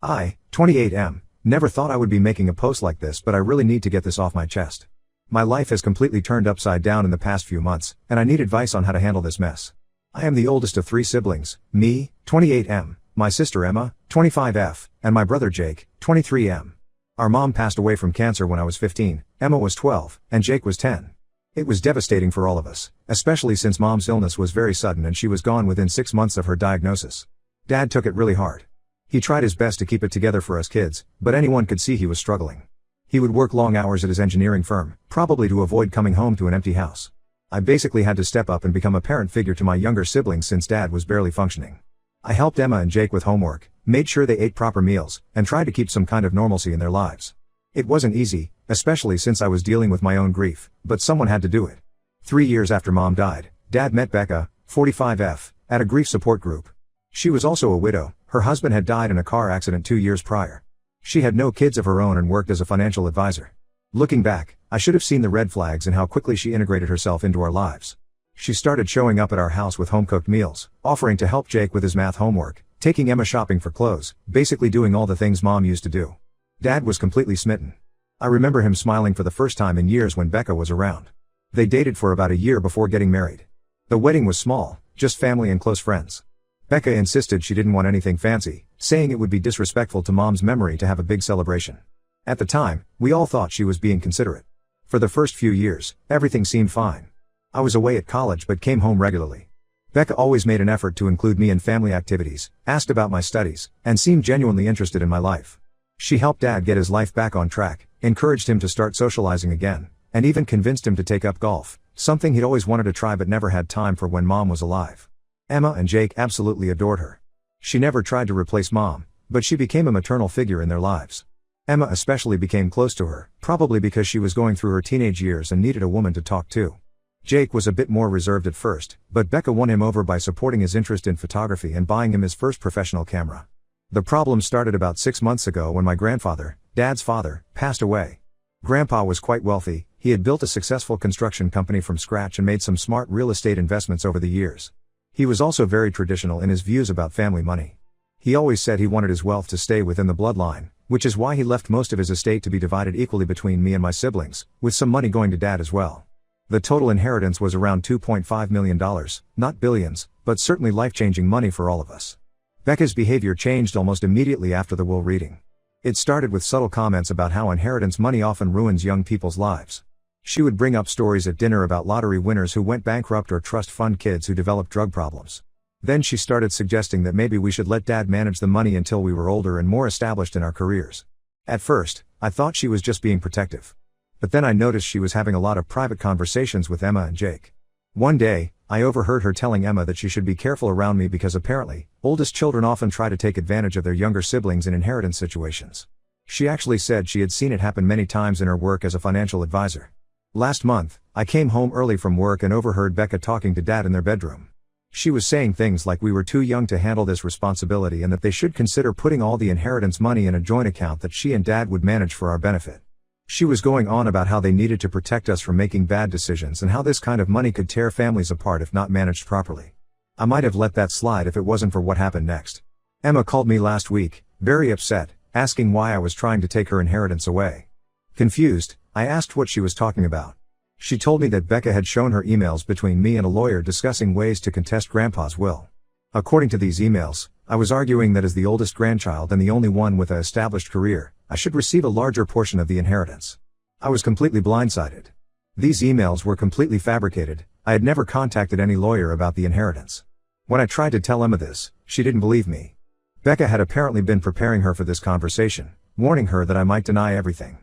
I, 28M, never thought I would be making a post like this, but I really need to get this off my chest. My life has completely turned upside down in the past few months, and I need advice on how to handle this mess. I am the oldest of 3 siblings, me, 28M, my sister Emma, 25F, and my brother Jake, 23M. Our mom passed away from cancer when I was 15, Emma was 12, and Jake was 10. It was devastating for all of us, especially since mom's illness was very sudden and she was gone within 6 months of her diagnosis. Dad took it really hard. He tried his best to keep it together for us kids, but anyone could see he was struggling. He would work long hours at his engineering firm, probably to avoid coming home to an empty house. I basically had to step up and become a parent figure to my younger siblings since Dad was barely functioning. I helped Emma and Jake with homework, made sure they ate proper meals, and tried to keep some kind of normalcy in their lives. It wasn't easy, especially since I was dealing with my own grief, but someone had to do it. 3 years after Mom died, Dad met Becca, 45F, at a grief support group. She was also a widow. Her husband had died in a car accident 2 years prior. She had no kids of her own and worked as a financial advisor. Looking back, I should have seen the red flags and how quickly she integrated herself into our lives. She started showing up at our house with home-cooked meals, offering to help Jake with his math homework, taking Emma shopping for clothes, basically doing all the things Mom used to do. Dad was completely smitten. I remember him smiling for the first time in years when Becca was around. They dated for about a year before getting married. The wedding was small, just family and close friends. Becca insisted she didn't want anything fancy, saying it would be disrespectful to Mom's memory to have a big celebration. At the time, we all thought she was being considerate. For the first few years, everything seemed fine. I was away at college but came home regularly. Becca always made an effort to include me in family activities, asked about my studies, and seemed genuinely interested in my life. She helped Dad get his life back on track, encouraged him to start socializing again, and even convinced him to take up golf, something he'd always wanted to try but never had time for when Mom was alive. Emma and Jake absolutely adored her. She never tried to replace Mom, but she became a maternal figure in their lives. Emma especially became close to her, probably because she was going through her teenage years and needed a woman to talk to. Jake was a bit more reserved at first, but Becca won him over by supporting his interest in photography and buying him his first professional camera. The problem started about 6 months ago when my grandfather, Dad's father, passed away. Grandpa was quite wealthy. He had built a successful construction company from scratch and made some smart real estate investments over the years. He was also very traditional in his views about family money. He always said he wanted his wealth to stay within the bloodline, which is why he left most of his estate to be divided equally between me and my siblings, with some money going to Dad as well. The total inheritance was around $2.5 million, not billions, but certainly life-changing money for all of us. Becca's behavior changed almost immediately after the will reading. It started with subtle comments about how inheritance money often ruins young people's lives. She would bring up stories at dinner about lottery winners who went bankrupt or trust fund kids who developed drug problems. Then she started suggesting that maybe we should let Dad manage the money until we were older and more established in our careers. At first, I thought she was just being protective. But then I noticed she was having a lot of private conversations with Emma and Jake. One day, I overheard her telling Emma that she should be careful around me because apparently, oldest children often try to take advantage of their younger siblings in inheritance situations. She actually said she had seen it happen many times in her work as a financial advisor. Last month, I came home early from work and overheard Becca talking to Dad in their bedroom. She was saying things like we were too young to handle this responsibility and that they should consider putting all the inheritance money in a joint account that she and Dad would manage for our benefit. She was going on about how they needed to protect us from making bad decisions and how this kind of money could tear families apart if not managed properly. I might have let that slide if it wasn't for what happened next. Emma called me last week, very upset, asking why I was trying to take her inheritance away. Confused, I asked what she was talking about. She told me that Becca had shown her emails between me and a lawyer discussing ways to contest Grandpa's will. According to these emails, I was arguing that as the oldest grandchild and the only one with an established career, I should receive a larger portion of the inheritance. I was completely blindsided. These emails were completely fabricated. I had never contacted any lawyer about the inheritance. When I tried to tell Emma this, she didn't believe me. Becca had apparently been preparing her for this conversation, warning her that I might deny everything.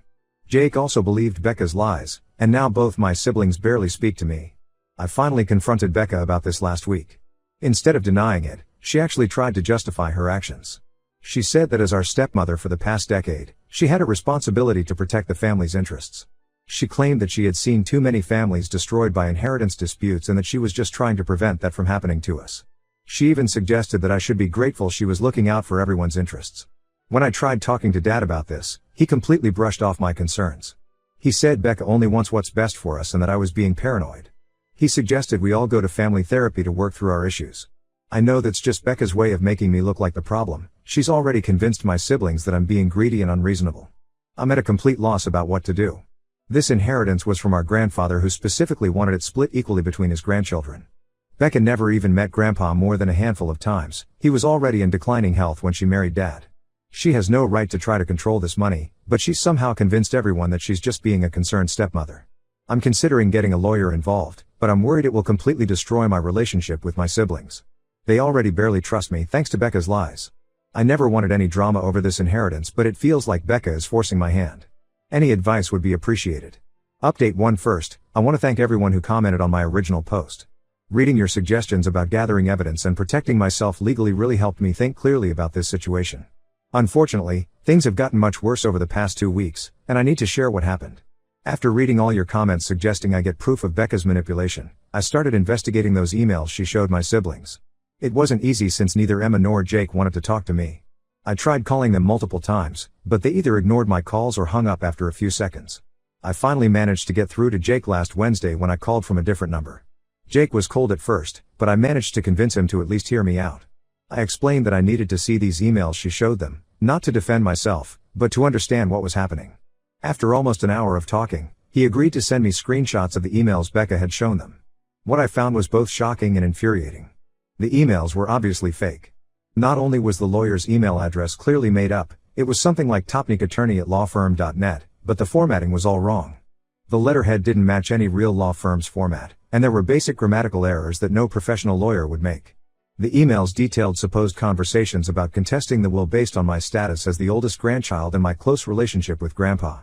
Jake also believed Becca's lies, and now both my siblings barely speak to me. I finally confronted Becca about this last week. Instead of denying it, she actually tried to justify her actions. She said that as our stepmother for the past decade, she had a responsibility to protect the family's interests. She claimed that she had seen too many families destroyed by inheritance disputes and that she was just trying to prevent that from happening to us. She even suggested that I should be grateful she was looking out for everyone's interests. When I tried talking to Dad about this, he completely brushed off my concerns. He said Becca only wants what's best for us and that I was being paranoid. He suggested we all go to family therapy to work through our issues. I know that's just Becca's way of making me look like the problem, she's already convinced my siblings that I'm being greedy and unreasonable. I'm at a complete loss about what to do. This inheritance was from our grandfather, who specifically wanted it split equally between his grandchildren. Becca never even met Grandpa more than a handful of times. He was already in declining health when she married Dad. She has no right to try to control this money, but she's somehow convinced everyone that she's just being a concerned stepmother. I'm considering getting a lawyer involved, but I'm worried it will completely destroy my relationship with my siblings. They already barely trust me thanks to Becca's lies. I never wanted any drama over this inheritance, but it feels like Becca is forcing my hand. Any advice would be appreciated. Update 1. First, I want to thank everyone who commented on my original post. Reading your suggestions about gathering evidence and protecting myself legally really helped me think clearly about this situation. Unfortunately, things have gotten much worse over the past 2 weeks, and I need to share what happened. After reading all your comments suggesting I get proof of Becca's manipulation, I started investigating those emails she showed my siblings. It wasn't easy since neither Emma nor Jake wanted to talk to me. I tried calling them multiple times, but they either ignored my calls or hung up after a few seconds. I finally managed to get through to Jake last Wednesday when I called from a different number. Jake was cold at first, but I managed to convince him to at least hear me out. I explained that I needed to see these emails she showed them, not to defend myself, but to understand what was happening. After almost an hour of talking, he agreed to send me screenshots of the emails Becca had shown them. What I found was both shocking and infuriating. The emails were obviously fake. Not only was the lawyer's email address clearly made up, it was something like topnickattorney@lawfirm.net, but the formatting was all wrong. The letterhead didn't match any real law firm's format, and there were basic grammatical errors that no professional lawyer would make. The emails detailed supposed conversations about contesting the will based on my status as the oldest grandchild and my close relationship with Grandpa.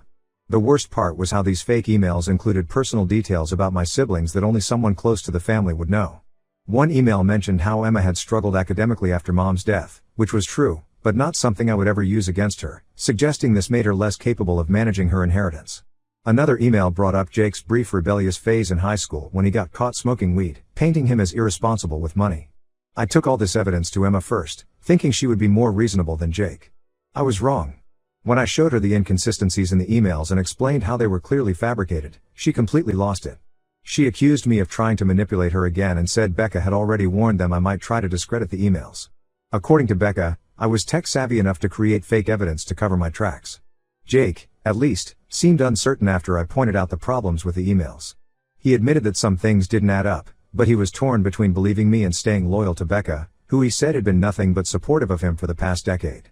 The worst part was how these fake emails included personal details about my siblings that only someone close to the family would know. One email mentioned how Emma had struggled academically after Mom's death, which was true, but not something I would ever use against her, suggesting this made her less capable of managing her inheritance. Another email brought up Jake's brief rebellious phase in high school when he got caught smoking weed, painting him as irresponsible with money. I took all this evidence to Emma first, thinking she would be more reasonable than Jake. I was wrong. When I showed her the inconsistencies in the emails and explained how they were clearly fabricated, she completely lost it. She accused me of trying to manipulate her again and said Becca had already warned them I might try to discredit the emails. According to Becca, I was tech-savvy enough to create fake evidence to cover my tracks. Jake, at least, seemed uncertain after I pointed out the problems with the emails. He admitted that some things didn't add up, but he was torn between believing me and staying loyal to Becca, who he said had been nothing but supportive of him for the past decade.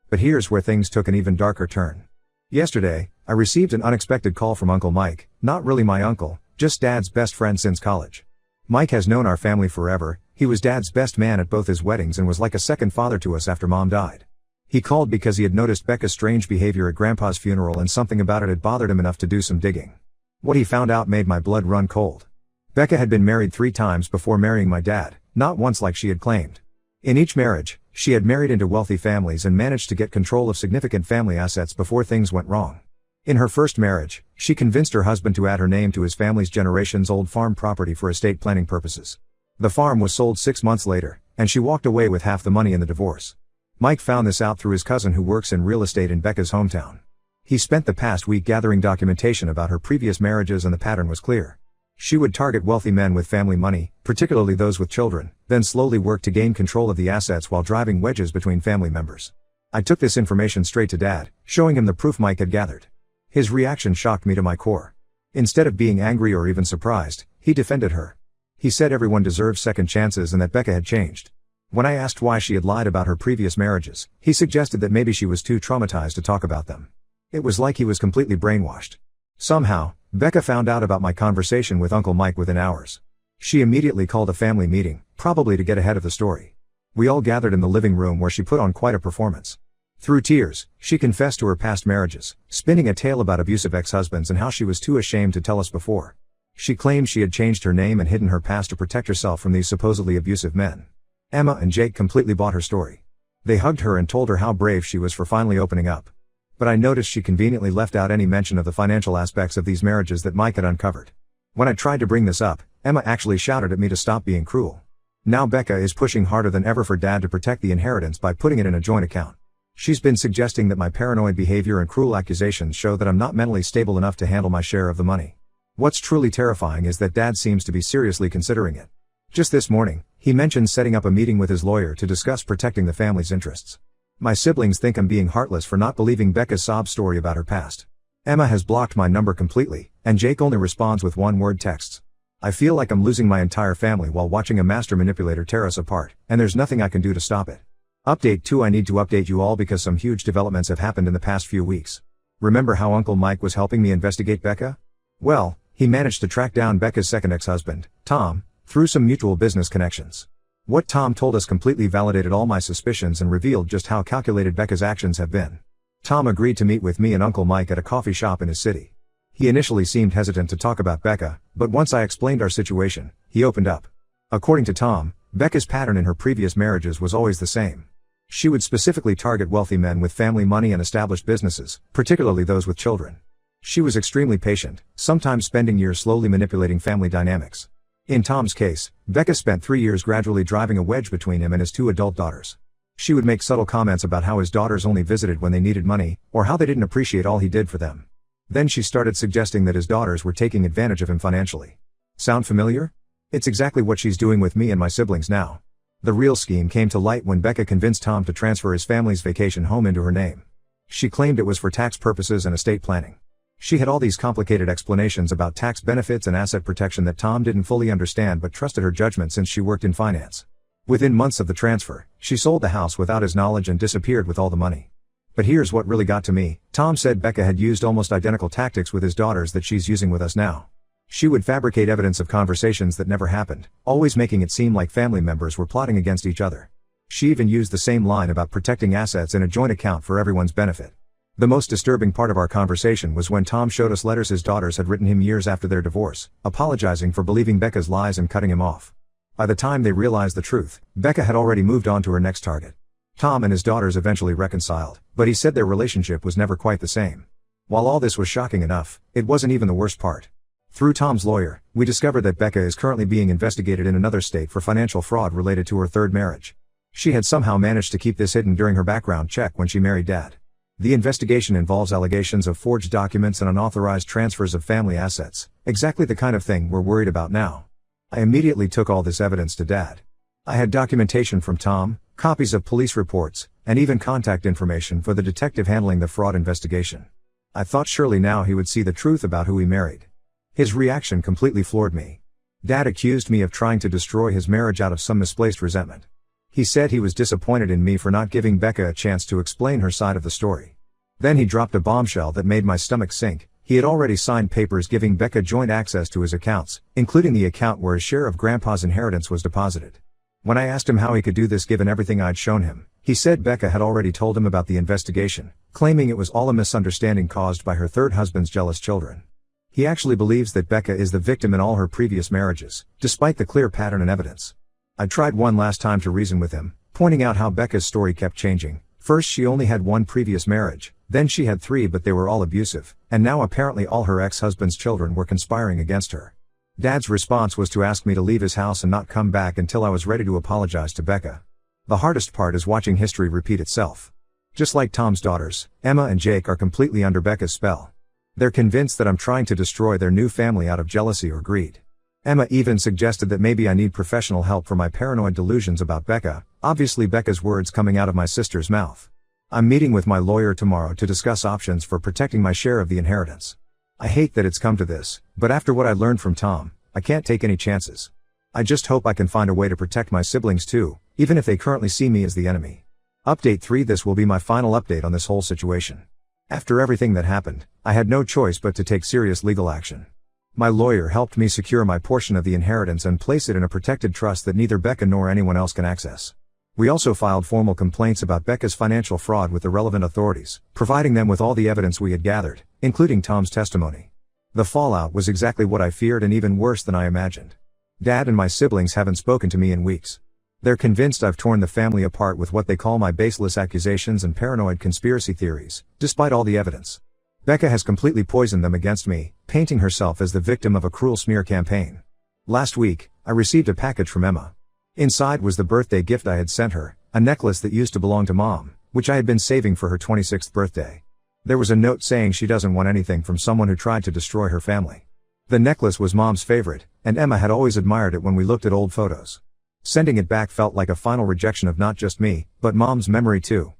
But here's where things took an even darker turn. Yesterday, I received an unexpected call from Uncle Mike, not really my uncle, just Dad's best friend since college. Mike has known our family forever. He was Dad's best man at both his weddings and was like a second father to us after Mom died. He called because he had noticed Becca's strange behavior at Grandpa's funeral and something about it had bothered him enough to do some digging. What he found out made my blood run cold. Becca had been married 3 times before marrying my dad, not once like she had claimed. In each marriage, she had married into wealthy families and managed to get control of significant family assets before things went wrong. In her first marriage, she convinced her husband to add her name to his family's generations-old farm property for estate planning purposes. The farm was sold 6 months later, and she walked away with half the money in the divorce. Mike found this out through his cousin who works in real estate in Becca's hometown. He spent the past week gathering documentation about her previous marriages and the pattern was clear. She would target wealthy men with family money, particularly those with children, then slowly work to gain control of the assets while driving wedges between family members. I took this information straight to Dad, showing him the proof Mike had gathered. His reaction shocked me to my core. Instead of being angry or even surprised, he defended her. He said everyone deserves second chances and that Becca had changed. When I asked why she had lied about her previous marriages, he suggested that maybe she was too traumatized to talk about them. It was like he was completely brainwashed. Somehow, Becca found out about my conversation with Uncle Mike within hours. She immediately called a family meeting, probably to get ahead of the story. We all gathered in the living room where she put on quite a performance. Through tears, she confessed to her past marriages, spinning a tale about abusive ex-husbands and how she was too ashamed to tell us before. She claimed she had changed her name and hidden her past to protect herself from these supposedly abusive men. Emma and Jake completely bought her story. They hugged her and told her how brave she was for finally opening up. But I noticed she conveniently left out any mention of the financial aspects of these marriages that Mike had uncovered. When I tried to bring this up, Emma actually shouted at me to stop being cruel. Now Becca is pushing harder than ever for Dad to protect the inheritance by putting it in a joint account. She's been suggesting that my paranoid behavior and cruel accusations show that I'm not mentally stable enough to handle my share of the money. What's truly terrifying is that Dad seems to be seriously considering it. Just this morning, he mentioned setting up a meeting with his lawyer to discuss protecting the family's interests. My siblings think I'm being heartless for not believing Becca's sob story about her past. Emma has blocked my number completely, and Jake only responds with one-word texts. I feel like I'm losing my entire family while watching a master manipulator tear us apart, and there's nothing I can do to stop it. Update 2: I need to update you all because some huge developments have happened in the past few weeks. Remember how Uncle Mike was helping me investigate Becca? Well, he managed to track down Becca's second ex-husband, Tom, through some mutual business connections. What Tom told us completely validated all my suspicions and revealed just how calculated Becca's actions have been. Tom agreed to meet with me and Uncle Mike at a coffee shop in his city. He initially seemed hesitant to talk about Becca, but once I explained our situation, he opened up. According to Tom, Becca's pattern in her previous marriages was always the same. She would specifically target wealthy men with family money and established businesses, particularly those with children. She was extremely patient, sometimes spending years slowly manipulating family dynamics. In Tom's case, Becca spent 3 years gradually driving a wedge between him and his 2 adult daughters. She would make subtle comments about how his daughters only visited when they needed money, or how they didn't appreciate all he did for them. Then she started suggesting that his daughters were taking advantage of him financially. Sound familiar? It's exactly what she's doing with me and my siblings now. The real scheme came to light when Becca convinced Tom to transfer his family's vacation home into her name. She claimed it was for tax purposes and estate planning. She had all these complicated explanations about tax benefits and asset protection that Tom didn't fully understand but trusted her judgment since she worked in finance. Within months of the transfer, she sold the house without his knowledge and disappeared with all the money. But here's what really got to me. Tom said Becca had used almost identical tactics with his daughters that she's using with us now. She would fabricate evidence of conversations that never happened, always making it seem like family members were plotting against each other. She even used the same line about protecting assets in a joint account for everyone's benefit. The most disturbing part of our conversation was when Tom showed us letters his daughters had written him years after their divorce, apologizing for believing Becca's lies and cutting him off. By the time they realized the truth, Becca had already moved on to her next target. Tom and his daughters eventually reconciled, but he said their relationship was never quite the same. While all this was shocking enough, it wasn't even the worst part. Through Tom's lawyer, we discovered that Becca is currently being investigated in another state for financial fraud related to her third marriage. She had somehow managed to keep this hidden during her background check when she married Dad. The investigation involves allegations of forged documents and unauthorized transfers of family assets, exactly the kind of thing we're worried about now. I immediately took all this evidence to Dad. I had documentation from Tom, copies of police reports, and even contact information for the detective handling the fraud investigation. I thought surely now he would see the truth about who he married. His reaction completely floored me. Dad accused me of trying to destroy his marriage out of some misplaced resentment. He said he was disappointed in me for not giving Becca a chance to explain her side of the story. Then he dropped a bombshell that made my stomach sink. He had already signed papers giving Becca joint access to his accounts, including the account where his share of Grandpa's inheritance was deposited. When I asked him how he could do this given everything I'd shown him, he said Becca had already told him about the investigation, claiming it was all a misunderstanding caused by her third husband's jealous children. He actually believes that Becca is the victim in all her previous marriages, despite the clear pattern and evidence. I tried one last time to reason with him, pointing out how Becca's story kept changing. First she only had one previous marriage, then she had 3 but they were all abusive, and now apparently all her ex-husband's children were conspiring against her. Dad's response was to ask me to leave his house and not come back until I was ready to apologize to Becca. The hardest part is watching history repeat itself. Just like Tom's daughters, Emma and Jake are completely under Becca's spell. They're convinced that I'm trying to destroy their new family out of jealousy or greed. Emma even suggested that maybe I need professional help for my paranoid delusions about Becca, obviously Becca's words coming out of my sister's mouth. I'm meeting with my lawyer tomorrow to discuss options for protecting my share of the inheritance. I hate that it's come to this, but after what I learned from Tom, I can't take any chances. I just hope I can find a way to protect my siblings too, even if they currently see me as the enemy. Update 3: This will be my final update on this whole situation. After everything that happened, I had no choice but to take serious legal action. My lawyer helped me secure my portion of the inheritance and place it in a protected trust that neither Becca nor anyone else can access. We also filed formal complaints about Becca's financial fraud with the relevant authorities, providing them with all the evidence we had gathered, including Tom's testimony. The fallout was exactly what I feared and even worse than I imagined. Dad and my siblings haven't spoken to me in weeks. They're convinced I've torn the family apart with what they call my baseless accusations and paranoid conspiracy theories, despite all the evidence. Becca has completely poisoned them against me, painting herself as the victim of a cruel smear campaign. Last week, I received a package from Emma. Inside was the birthday gift I had sent her, a necklace that used to belong to Mom, which I had been saving for her 26th birthday. There was a note saying she doesn't want anything from someone who tried to destroy her family. The necklace was Mom's favorite, and Emma had always admired it when we looked at old photos. Sending it back felt like a final rejection of not just me, but Mom's memory too.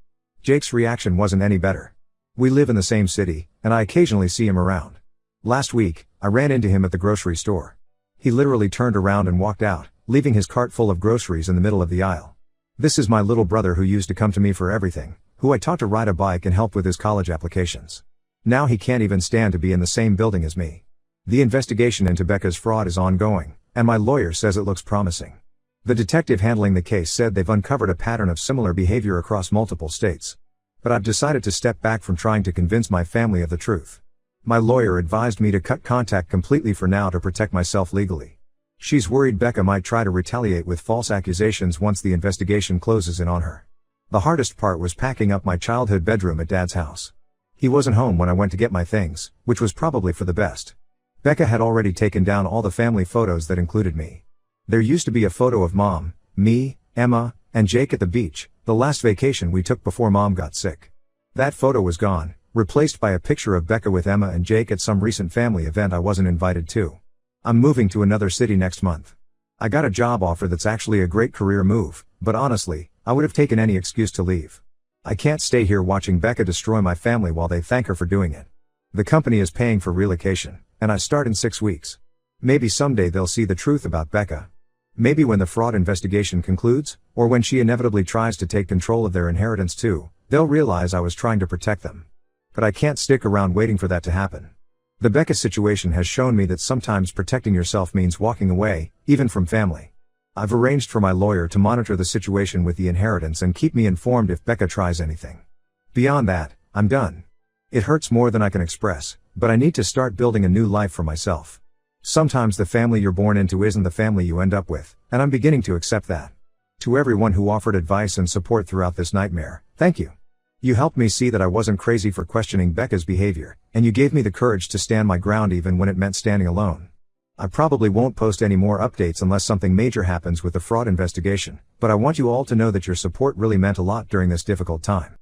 Jake's reaction wasn't any better. We live in the same city, and I occasionally see him around. Last week, I ran into him at the grocery store. He literally turned around and walked out, leaving his cart full of groceries in the middle of the aisle. This is my little brother who used to come to me for everything, who I taught to ride a bike and help with his college applications. Now he can't even stand to be in the same building as me. The investigation into Becca's fraud is ongoing, and my lawyer says it looks promising. The detective handling the case said they've uncovered a pattern of similar behavior across multiple states. But I've decided to step back from trying to convince my family of the truth. My lawyer advised me to cut contact completely for now to protect myself legally. She's worried Becca might try to retaliate with false accusations once the investigation closes in on her. The hardest part was packing up my childhood bedroom at Dad's house. He wasn't home when I went to get my things, which was probably for the best. Becca had already taken down all the family photos that included me. There used to be a photo of Mom, me, Emma, and Jake at the beach, the last vacation we took before Mom got sick. That photo was gone, replaced by a picture of Becca with Emma and Jake at some recent family event I wasn't invited to. I'm moving to another city next month. I got a job offer that's actually a great career move, but honestly, I would have taken any excuse to leave. I can't stay here watching Becca destroy my family while they thank her for doing it. The company is paying for relocation, and I start in 6 weeks. Maybe someday they'll see the truth about Becca. Maybe when the fraud investigation concludes, or when she inevitably tries to take control of their inheritance too, they'll realize I was trying to protect them. But I can't stick around waiting for that to happen. The Becca situation has shown me that sometimes protecting yourself means walking away, even from family. I've arranged for my lawyer to monitor the situation with the inheritance and keep me informed if Becca tries anything. Beyond that, I'm done. It hurts more than I can express, but I need to start building a new life for myself. Sometimes the family you're born into isn't the family you end up with, and I'm beginning to accept that. To everyone who offered advice and support throughout this nightmare, thank you. You helped me see that I wasn't crazy for questioning Becca's behavior, and you gave me the courage to stand my ground even when it meant standing alone. I probably won't post any more updates unless something major happens with the fraud investigation, but I want you all to know that your support really meant a lot during this difficult time.